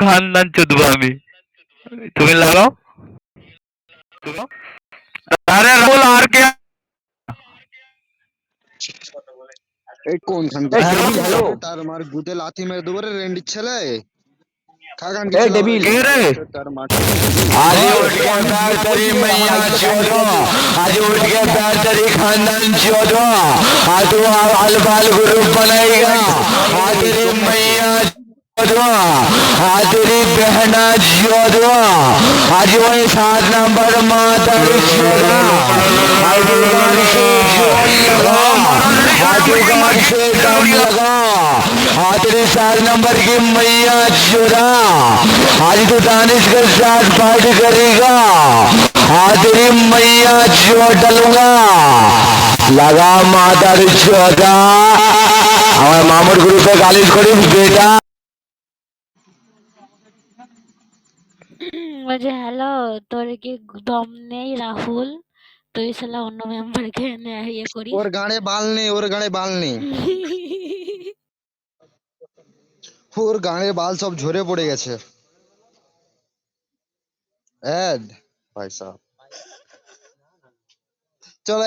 খানদান চোদবো আমি। তুমি লাগাও। আরে রাহুল আর কে? এই কোনখান থেকে তার মার গুদে লাথি মেরে দেবো রে রেন্ডির ছেলে। খাগান কি ছেলে কে রে? তার মার आज उठ के पैर तेरी मैया चोदो, आज उठ के पैर तेरी खानदान चोदो, आज तू अलबाल ग्रुप बनाएगा, आज तेरी मैया चोदो, आज तेरी बहना चोदो, आज वही 7 नंबर माता चोदो, आज गाड़ से जोर लगा, आज गाड़ से दम लगा, आज तेरी 7 नंबर की मैया चोदा, आज तू दानिश के साथ पार्टी करेगा, आज तेरी मैया चो डलूंगा लगा मातार चोदा। আমার মামুর গ্রুপে গালিজ করিস বেটা। বলছে হ্যালো, তোর কি দম নেই রাহুল? তুই শালা অন্য মেম্বারকে এনে ইয়ে করিস। ওর গাড়ে বাল নেই, ওর গাড়ে বাল নেই, ওর গাড়ে বাল সব ঝরে পড়ে গেছে। ভাই সাহেব চলো।